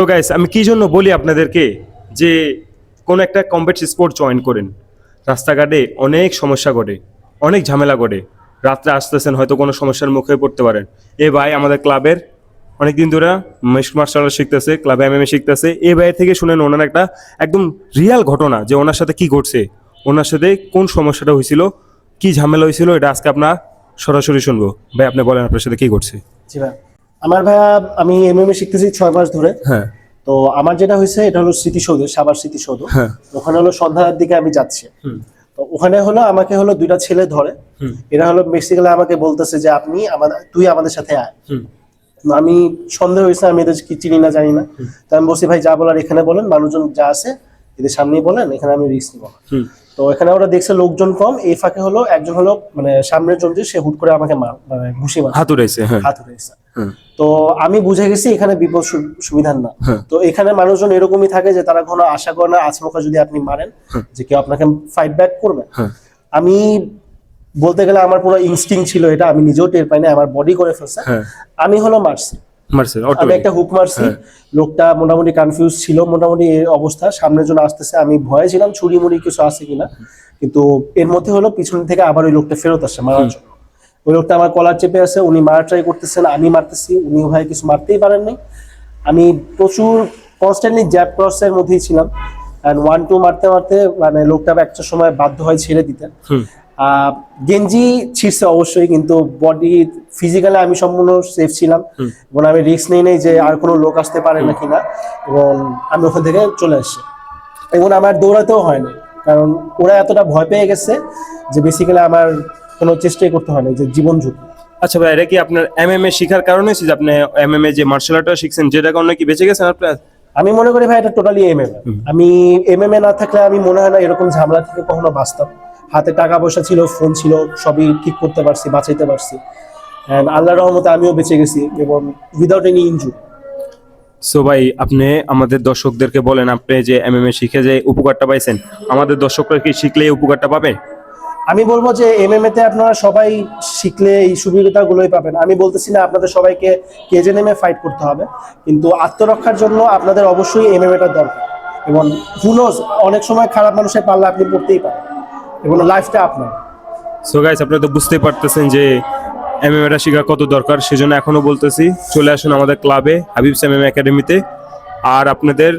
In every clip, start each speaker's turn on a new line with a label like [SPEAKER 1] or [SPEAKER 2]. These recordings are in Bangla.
[SPEAKER 1] তো গাইস আমি কি জন্য বলি আপনাদেরকে যে কোন একটা কমব্যাট স্পোর্ট জয়েন করেন। রাস্তাঘাটে অনেক সমস্যা ঘটে, অনেক ঝামেলা ঘটে। রাত্রে আসতেছেন, হয়তো কোনো সমস্যার মুখে পড়তে পারেন। এ ভাই আমাদের ক্লাবের অনেকদিন ধরে মিক্সড মার্শাল আর্ট শিখতেছে, ক্লাবে এমএমএ শিখতেছে। এই ভাইয়ের থেকে শুনেন ওনার একটা একদম রিয়াল ঘটনা, যে ওনার সাথে কি ঘটছে, ওনার সাথে কোন সমস্যাটা হয়েছিল, কি ঝামেলা হয়েছিল, এটা আজকে আপনার সরাসরি শুনবো। ভাই আপনি বলেন আপনার সাথে কি ঘটছে।
[SPEAKER 2] জি ভাই, আমার ভাইয়া আমি এমএমএ শিখতেছি 6 মাস ধরে।
[SPEAKER 1] হ্যাঁ
[SPEAKER 2] তো আমার যেটা হয়েছে এটা হলো স্মৃতিসৌধ, সাভার স্মৃতিসৌধ।
[SPEAKER 1] হ্যাঁ
[SPEAKER 2] ওখানে হলো সন্ধ্যার দিকে আমি যাচ্ছি। তো ওখানে হলো আমাকে হলো দুইটা ছেলে ধরে। এরা হলো বেসিক্যালি আমাকে বলতেছে যে তুই আমাদের সাথে আয়। তো আমি সন্দেহ হয়েছে, আমি এদের কি চিনি না জানি না। তো আমি বলছি ভাই যা বলার এখানে বলেন, মানুষজন যা আছে এদের সামনেই বলেন, এখানে আমি রিস্ক নিব না। তো এখানে ওরা দেখছে লোকজন কম, এই ফাঁকে হলো একজন হলো মানে সামনের জন যে সে হুট করে আমাকে মানে ঘুষি মার
[SPEAKER 1] হাতুড়াইছে। হ্যাঁ
[SPEAKER 2] হাতুড়েছে। তো আমি বুঝে গেছি এখানে বিপদ সুবিধার না। তো এখানে মানুষজন এরকমই থাকে যে তারা কোনো আশা করে না আচমকা যদি আপনি মারেন যে কেউ আপনাকে ফাইট ব্যাক করবে। আমি বলতে গেলে আমার পুরো ইনস্টিং ছিল এটা, আমি নিজেও টের পাই না, আমার বডি করে ফেলছে। আমি হলো মারছি, আমি একটা হুক মারছি। লোকটা মোটামুটি কনফিউজ ছিল, মোটামুটি এই অবস্থা, সামনের জন্য আসতেছে, আমি ভয়ে ছিলাম ছুরি মুড়ি কিছু আছে কিনা। কিন্তু এর মধ্যে হলো পিছন থেকে আবার ওই লোকটা ফেরত আসছে মারার জন্য। ওই লোকটা আমার কলার চেপে আছে, উনি মারা ট্রাই করতেছেন, আমি মারতেছি, উনি ভাই কিছু মারতেই পারেন নাই। আমি প্রচুর কনস্ট্যান্টলি জ্যাব ক্রসের মধ্যেই ছিলাম। অ্যান্ড 1-2 মারতে মারতে মানে লোকটা একটা সময় বাধ্য হয় ছেড়ে দিতে। গেঞ্জি ছিঁড়ছে অবশ্যই, কিন্তু বডি ফিজিক্যালি আমি সম্পূর্ণ সেফ ছিলাম এবং আমি রিস্ক নেই যে আর কোনো লোক আসতে পারে না কিনা, এবং আমি ওখান থেকে চলে আসছি। এবং আমার দৌড়াতেও হয় না, কারণ ওরা এতটা ভয় পেয়ে গেছে যে বেসিক্যালি আমার কোনো চেষ্টাই করতে হয় না, যে জীবন ঝুঁকি।
[SPEAKER 1] আচ্ছা ভাই, এটা কি আপনার এমএমএ শিখার কারণে হয়েছে যে আপনি এমএমএ যে মার্শাল আর্টটা শিখছেন, যেটা কারণে কি বেঁচে গেছেন আপনার?
[SPEAKER 2] আমি মনে করি ভাই এটা টোটালি এমএমএ। আমি এমএমএ না থাকলে আমি মনে হয় না এরকম ঝামেলা থেকে কখনো বাঁচতাম। হাতে টাকা পয়সা ছিল, ফোন ছিল, সবই ঠিক করতে পারছি, বাঁচাইতে পারছি। আল্লাহর রহমতে আমিও বেঁচে গেছি এবং উইদাউট এনি ইনজুরি।
[SPEAKER 1] সো ভাই আপনি আমাদের দর্শকদেরকে বলেন, আপনি যে এমএমএ শিখে যে উপকারটা পাইছেন, আমাদের দর্শকরা কি শিখলে এই উপকারটা পাবে?
[SPEAKER 2] আমি বলবো যে এমএমএ তে আপনারা সবাই শিখলে এই সুবিধাগুলোই পাবেন। আমি বলতেছি না আপনাদের সবাইকে কেজে নেমে ফাইট করতে হবে, কিন্তু আত্মরক্ষার জন্য আপনাদের অবশ্যই এমএমএটা দরকার। এবং হুনোস অনেক সময় খারাপ মানুষের পাল্লা আপনি পড়তেই পারেন, এবং লাইফটা আপনার।
[SPEAKER 1] সো গাইস আপনারা তো বুঝতেই পারতেছেন যে এমএমএটা শেখা কত দরকার। সেজন্য এখনো বলতেছি, চলে আসুন আমাদের ক্লাবে, হাবিবস এমএমএ একাডেমিতে। আর আপনাদের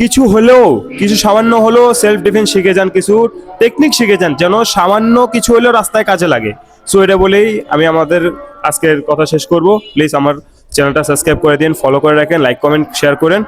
[SPEAKER 1] কিছু হলেও, কিছু সামান্য হলেও সেলফ ডিফেন্স শিখে যান, কিছু টেকনিক শিখে যান, যেন সামান্য কিছু হলেও রাস্তায় কাজে লাগে। সো এটা বলেই আমি আমাদের আজকের কথা শেষ করব। প্লিজ আমার চ্যানেলটা সাবস্ক্রাইব করে দিন, ফলো করে রাখেন, লাইক কমেন্ট শেয়ার করেন।